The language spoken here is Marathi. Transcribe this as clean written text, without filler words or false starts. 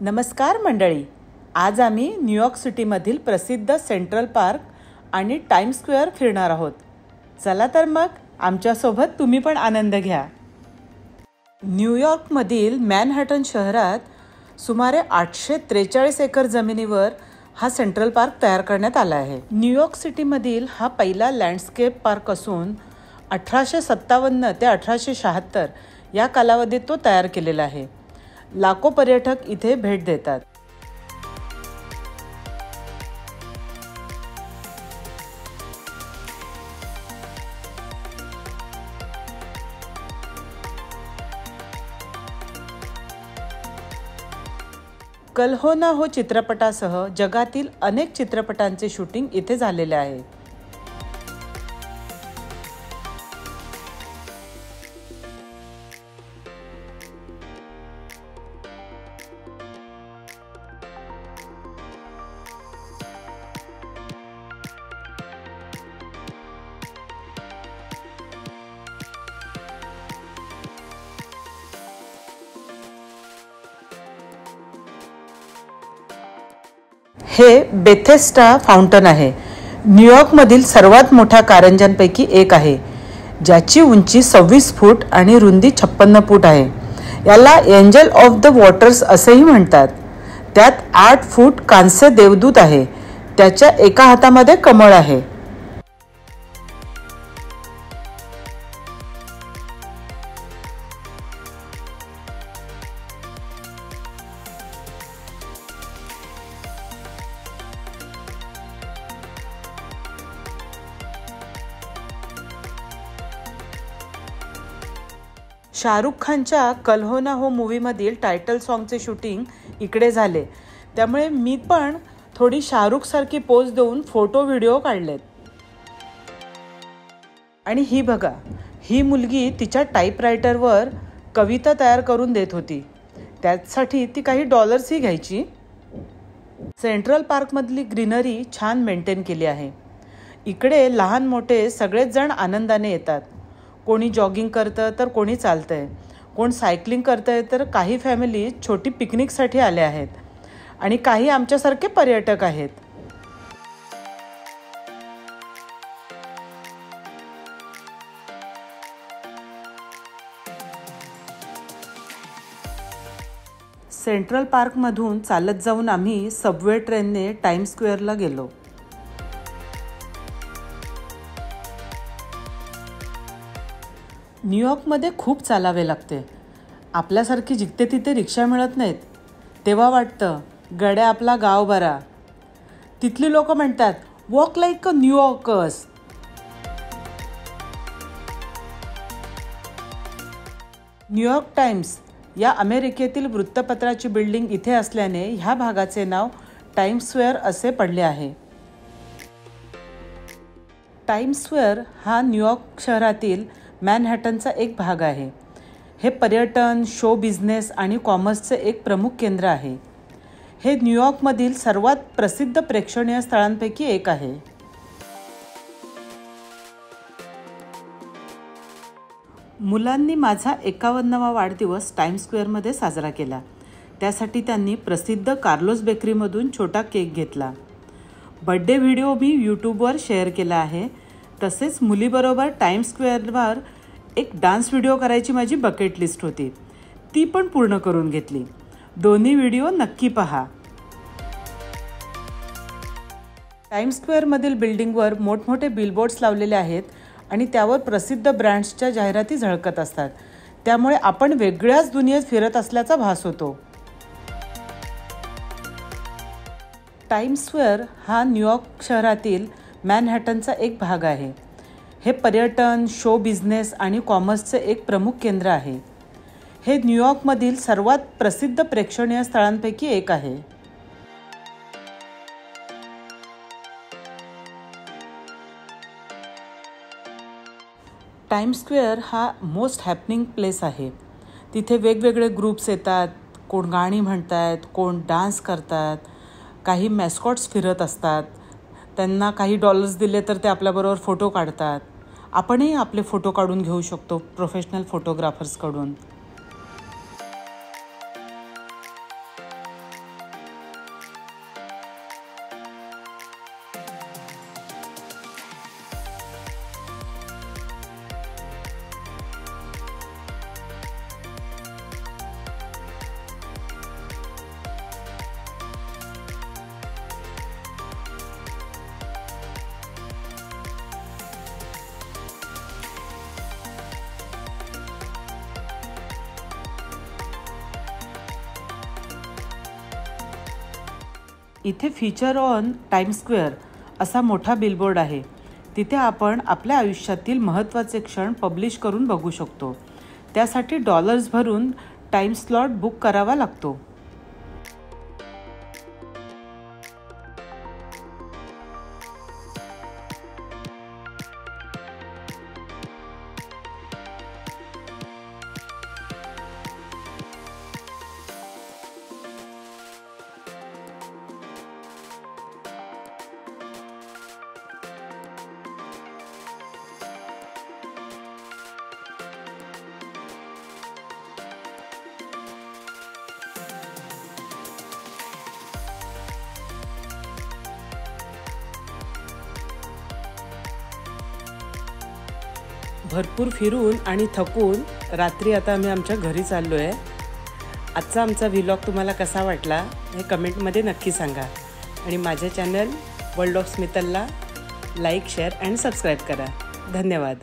नमस्कार मंडळी, आज आम्ही न्यूयॉर्क सिटीमधील प्रसिद्ध सेंट्रल पार्क आणि टाइम्स स्क्वेअर फिरणार आहोत. चला तर मग आमच्यासोबत तुम्ही पण आनंद घ्या. न्यूयॉर्कमधील मॅनहॅटन शहरात सुमारे 843 एकर जमिनीवर हा सेंट्रल पार्क तयार करण्यात आला आहे. न्यूयॉर्क सिटीमधील हा पहिला लँडस्केप पार्क असून 1857 ते 1876 या कालावधीत तो तयार केलेला आहे. लाखो पर्यटक इथे भेट देतात. कल हो ना हो चित्रपटासह जगातील अनेक चित्रपटांचे शूटिंग इथे झालेले आहे. हे बेथेस्डा फाउंटन आहे. न्यूयॉर्कमधील सर्वात मोठ्या कारंज्यांपैकी एक आहे, ज्याची उंची 26 फूट आणि रुंदी 56 फूट आहे. याला एंजल ऑफ द वॉटर्स असेही म्हणतात. त्यात 8 फूट कांस्य देवदूत आहे. त्याच्या एका हातामध्ये कमळ आहे. शाहरुख खानच्या कल हो ना हो मूवीमधील टायटल सॉन्गचे शूटिंग इकडे झाले. त्यामुळे मी पण थोडी शाहरुखसारखी पोज देऊन फोटो व्हिडिओ काढलेत. आणि ही बघा, ही मुलगी तिच्या टाईपरायटरवर कविता तयार करून देत होती. त्यासाठी ती काही डॉलर्सही घ्यायची. सेंट्रल पार्कमधली ग्रीनरी छान मेंटेन केली आहे. इकडे लहान मोठे सगळेच जण आनंदाने येतात. कोणी जॉगिंग करतं तर कोणी चालतंय, कोण सायकलिंग करतंय, तर काही फॅमिली छोटी पिकनिकसाठी आल्या आहेत आणि काही आमच्यासारखे पर्यटक आहेत. सेंट्रल पार्कमधून चालत जाऊन आम्ही सबवे ट्रेनने टाइम्स स्क्वेअरला गेलो. न्यूयॉर्कमध्ये खूप चालावे लागते. आपल्यासारखी जिथे तिथे रिक्षा मिळत नाहीत. तेव्हा वाटतं गड्या आपला गाव बरा. तिथली लोक म्हणतात walk like a New Yorkers. New York times या अमेरिकेतील वृत्तपत्राची बिल्डिंग इथे असल्याने ह्या भागाचे नाव टाइम्स स्क्वेअर असे पडले आहे. टाइम्स स्क्वेअर हा न्यूयॉर्क शहरातील मॅनहॅटनचा एक भाग आहे. हे पर्यटन, शो बिझनेस आणि कॉमर्सचे एक प्रमुख केंद्र आहे. हे न्यूयॉर्कमधील सर्वात प्रसिद्ध प्रेक्षणीय स्थळांपैकी एक आहे. मुलांनी माझा 51वा वाढदिवस टाइम्स स्क्वेअरमध्ये साजरा केला. त्यासाठी त्यांनी प्रसिद्ध कार्लोस बेकरीमधून छोटा केक घेतला. बड्डे व्हिडिओ मी यूट्यूबवर शेअर केला आहे. तसेच मुलीबरोबर टाइम्स स्क्वेअरवर एक डान्स व्हिडिओ करायची माझी बकेट लिस्ट होती. ती पण पूर्ण करून घेतली. दोन्ही व्हिडिओ नक्की पहा. टाइम्स स्क्वेअरमधील बिल्डिंगवर मोठमोठे बिलबोर्ड्स लावलेले आहेत आणि त्यावर प्रसिद्ध ब्रँड्सच्या जाहिराती झळकत असतात. त्यामुळे आपण वेगळ्याच दुनियेत फिरत असल्याचा भास होतो. टाइम्स स्क्वेअर हा न्यूयॉर्क शहरातील मॅनहॅटनचा एक भाग आहे. हे पर्यटन, शो बिझनेस आणि कॉमर्सचे एक प्रमुख केंद्र आहे. हे न्यूयॉर्कमधील सर्वात प्रसिद्ध प्रेक्षणीय स्थळांपैकी एक आहे. टाइम्स स्क्वेअर हा मोस्ट हॅपनिंग प्लेस आहे. तिथे वेगवेगळे ग्रुप्स येतात. कोण गाणी म्हणतात, कोण डान्स करतात, काही मॅस्कॉट्स फिरत असतात. त्यांना काही डॉलर्स दिले तर ते आपल्याबरोबर फोटो काढतात. आपणही आपले फोटो काढून घेऊ शकतो प्रोफेशनल फोटोग्राफर्सकडून. इथे फीचर ऑन टाइम स्क्वेअर असा मोठा बिलबोर्ड आहे. तिथे आपण आपल्या आयुष्यातील महत्त्वाचे क्षण पब्लिश करून बघू शकतो. त्यासाठी डॉलर्स भरून टाइम स्लॉट बुक करावा लागतो. भरपूर फिरून आणि थकून रात्री आता आम्ही आमच्या घरी चाललो आहे. आजचा आमचा व्लॉग तुम्हाला कसा वाटला हे कमेंटमध्ये नक्की सांगा. आणि माझ्या चॅनल वर्ल्ड ऑफ स्मितलला लाईक, शेअर अँड सबस्क्राईब करा. धन्यवाद.